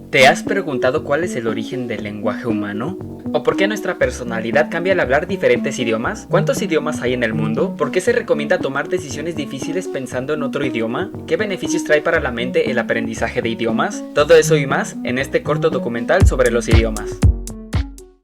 ¿Te has preguntado cuál es el origen del lenguaje humano? ¿O por qué nuestra personalidad cambia al hablar diferentes idiomas? ¿Cuántos idiomas hay en el mundo? ¿Por qué se recomienda tomar decisiones difíciles pensando en otro idioma? ¿Qué beneficios trae para la mente el aprendizaje de idiomas? Todo eso y más en este corto documental sobre los idiomas.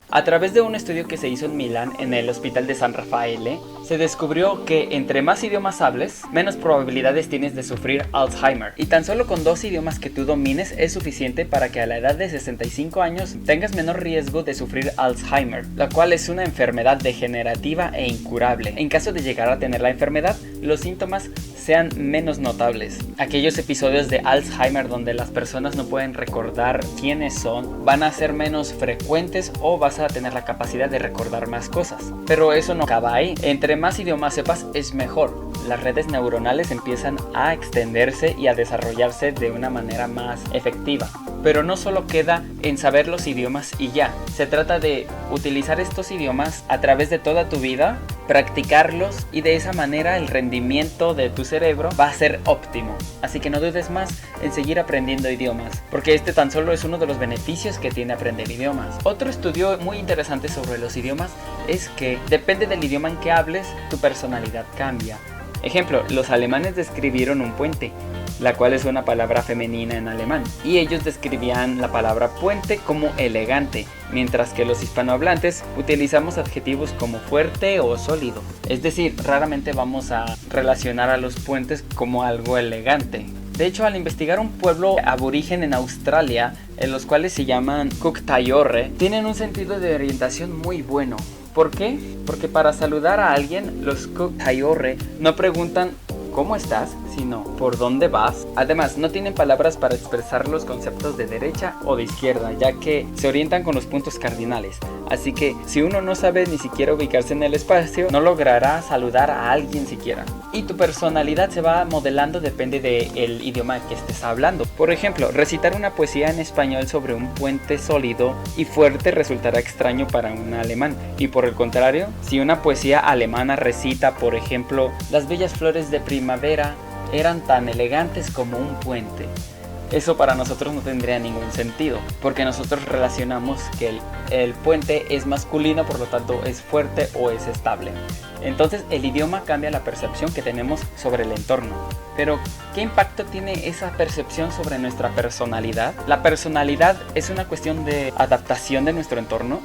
A través de un estudio que se hizo en Milán, en el Hospital de San Raffaele, se descubrió que entre más idiomas hables, menos probabilidades tienes de sufrir Alzheimer. Y tan solo con 2 idiomas que tú domines es suficiente para que a la edad de 65 años tengas menor riesgo de sufrir Alzheimer, la cual es una enfermedad degenerativa e incurable. En caso de llegar a tener la enfermedad, los síntomas sean menos notables. Aquellos episodios de Alzheimer donde las personas no pueden recordar quiénes son van a ser menos frecuentes o vas a tener la capacidad de recordar más cosas. Pero eso no acaba ahí. Entre más idiomas sepas es mejor. Las redes neuronales empiezan a extenderse y a desarrollarse de una manera más efectiva. Pero no solo queda en saber los idiomas y ya. Se trata de utilizar estos idiomas a través de toda tu vida, practicarlos y de esa manera el rendimiento de tu cerebro va a ser óptimo. Así que no dudes más en seguir aprendiendo idiomas, porque este tan solo es uno de los beneficios que tiene aprender idiomas. Otro estudio muy interesante sobre los idiomas es que depende del idioma en que hables, tu personalidad cambia. Ejemplo, los alemanes describieron un puente, la cual es una palabra femenina en alemán, y ellos describían la palabra puente como elegante, mientras que los hispanohablantes utilizamos adjetivos como fuerte o sólido. Es decir, raramente vamos a relacionar a los puentes como algo elegante. De hecho, al investigar un pueblo aborigen en Australia, en los cuales se llaman Kuuk-Thaayore, tienen un sentido de orientación muy bueno. ¿Por qué? Porque para saludar a alguien, los Kuuk-Thaayore no preguntan ¿cómo estás?, sino ¿por dónde vas? Además, no tienen palabras para expresar los conceptos de derecha o de izquierda, ya que se orientan con los puntos cardinales. Así que si uno no sabe ni siquiera ubicarse en el espacio, no logrará saludar a alguien siquiera. Y tu personalidad se va modelando depende del idioma que estés hablando. Por ejemplo, recitar una poesía en español sobre un puente sólido y fuerte resultará extraño para un alemán. Y por el contrario, si una poesía alemana recita, por ejemplo, las bellas flores de primavera eran tan elegantes como un puente, eso para nosotros no tendría ningún sentido, porque nosotros relacionamos que el puente es masculino, por lo tanto es fuerte o es estable. Entonces el idioma cambia la percepción que tenemos sobre el entorno. Pero, ¿qué impacto tiene esa percepción sobre nuestra personalidad? La personalidad es una cuestión de adaptación de nuestro entorno.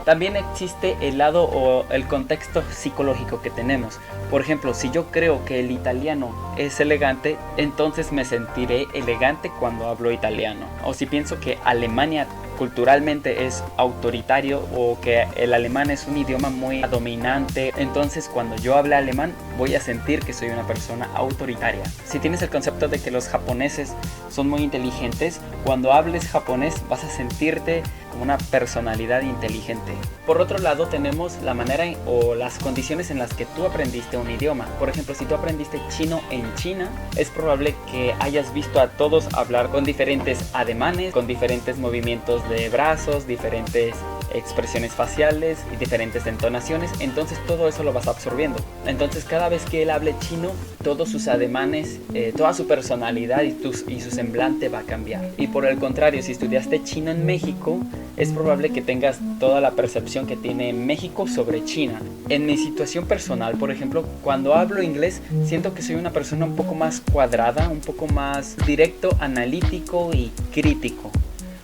También existe el lado o el contexto psicológico que tenemos. Por ejemplo, si yo creo que el italiano es elegante, entonces me sentiré elegante cuando hablo italiano. O si pienso que Alemania culturalmente es autoritario o que el alemán es un idioma muy dominante, entonces cuando yo hable alemán voy a sentir que soy una persona autoritaria. Si tienes el concepto de que los japoneses son muy inteligentes, cuando hables japonés vas a sentirte como una personalidad inteligente. Por otro lado, tenemos la manera o las condiciones en las que tú aprendiste un idioma. Por ejemplo, si tú aprendiste chino en China, es probable que hayas visto a todos hablar con diferentes ademanes, con diferentes movimientos de brazos, diferentes expresiones faciales y diferentes entonaciones. Entonces todo eso lo vas absorbiendo. Entonces cada vez que él hable chino, todos sus ademanes, toda su personalidad y su semblante va a cambiar. Y por el contrario, si estudiaste chino en México, es probable que tengas toda la percepción que tiene México sobre China. En mi situación personal, por ejemplo, cuando hablo inglés, siento que soy una persona un poco más cuadrada, un poco más directo, analítico y crítico.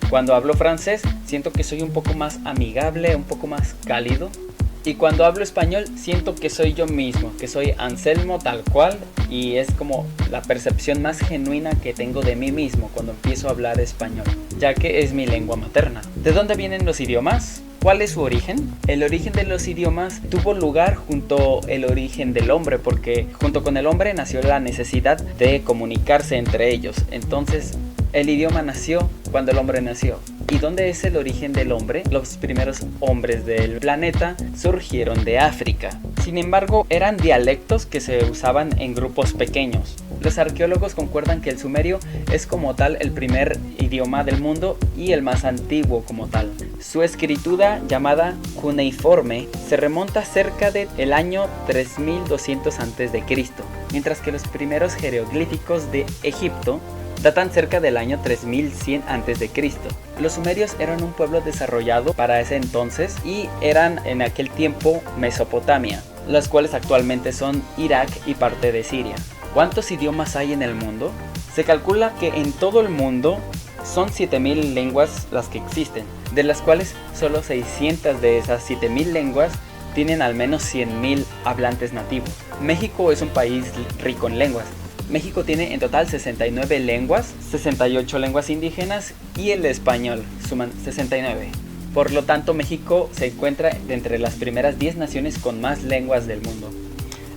Cuando hablo francés, siento que soy un poco más amigable, un poco más cálido. Y cuando hablo español, siento que soy yo mismo, que soy Anselmo tal cual. Y es como la percepción más genuina que tengo de mí mismo cuando empiezo a hablar español, ya que es mi lengua materna. ¿De dónde vienen los idiomas? ¿Cuál es su origen? El origen de los idiomas tuvo lugar junto al origen del hombre, porque junto con el hombre nació la necesidad de comunicarse entre ellos. Entonces, el idioma nació cuando el hombre nació. ¿Y dónde es el origen del hombre? Los primeros hombres del planeta surgieron de África. Sin embargo, eran dialectos que se usaban en grupos pequeños. Los arqueólogos concuerdan que el sumerio es como tal el primer idioma del mundo y el más antiguo como tal. Su escritura, llamada cuneiforme, se remonta cerca del año 3200 a.C., mientras que los primeros jeroglíficos de Egipto datan cerca del año 3100 a.C. Los sumerios eran un pueblo desarrollado para ese entonces y eran en aquel tiempo Mesopotamia, las cuales actualmente son Irak y parte de Siria. ¿Cuántos idiomas hay en el mundo? Se calcula que en todo el mundo son 7000 lenguas las que existen, de las cuales solo 600 de esas 7000 lenguas tienen al menos 100.000 hablantes nativos. México es un país rico en lenguas. México tiene en total 69 lenguas, 68 lenguas indígenas y el español, suman 69. Por lo tanto, México se encuentra entre las primeras 10 naciones con más lenguas del mundo.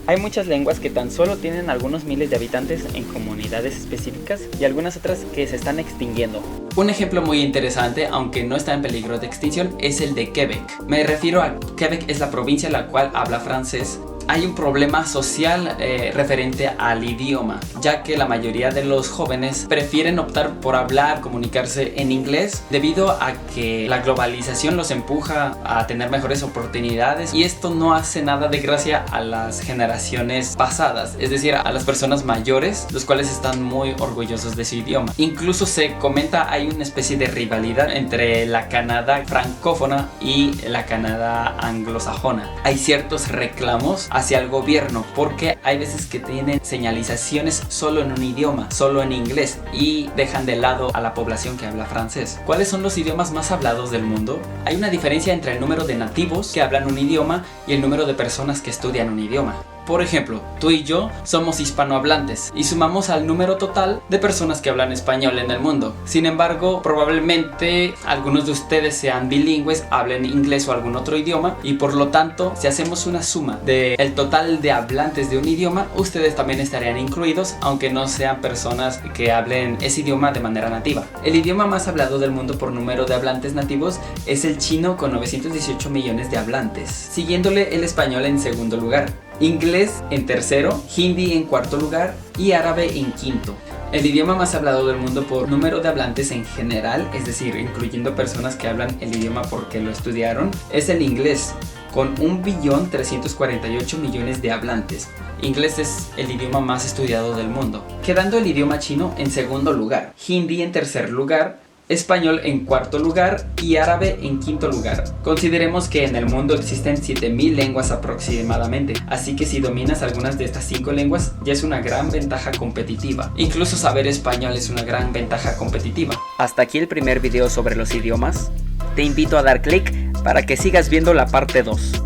Hay muchas lenguas que tan solo tienen algunos miles de habitantes en comunidades específicas y algunas otras que se están extinguiendo. Un ejemplo muy interesante, aunque no está en peligro de extinción, es el de Quebec. Me refiero a Quebec, es la provincia en la cual habla francés. Hay un problema social referente al idioma, ya que la mayoría de los jóvenes prefieren optar por hablar, comunicarse en inglés, debido a que la globalización los empuja a tener mejores oportunidades, y esto no hace nada de gracia a las generaciones pasadas, es decir, a las personas mayores, los cuales están muy orgullosos de su idioma. Incluso se comenta, hay una especie de rivalidad entre la Canadá francófona y la Canadá anglosajona. Hay ciertos reclamos hacia el gobierno porque hay veces que tienen señalizaciones solo en un idioma, solo en inglés, y dejan de lado a la población que habla francés. ¿Cuáles son los idiomas más hablados del mundo? Hay una diferencia entre el número de nativos que hablan un idioma y el número de personas que estudian un idioma. Por ejemplo, tú y yo somos hispanohablantes y sumamos al número total de personas que hablan español en el mundo. Sin embargo, probablemente algunos de ustedes sean bilingües, hablen inglés o algún otro idioma, y por lo tanto, si hacemos una suma del total de hablantes de un idioma, ustedes también estarían incluidos, aunque no sean personas que hablen ese idioma de manera nativa. El idioma más hablado del mundo por número de hablantes nativos es el chino, con 918 millones de hablantes, siguiéndole el español en segundo lugar, inglés en tercero, hindi en cuarto lugar y árabe en quinto. El idioma más hablado del mundo por número de hablantes en general, es decir, incluyendo personas que hablan el idioma porque lo estudiaron, es el inglés, con 1.348.000.000 de hablantes. Inglés es el idioma más estudiado del mundo, quedando el idioma chino en segundo lugar, hindi en tercer lugar, español en cuarto lugar y árabe en quinto lugar. Consideremos que en el mundo existen 7000 lenguas aproximadamente, así que si dominas algunas de estas 5 lenguas ya es una gran ventaja competitiva. Incluso saber español es una gran ventaja competitiva. Hasta aquí el primer video sobre los idiomas. Te invito a dar clic para que sigas viendo la parte 2.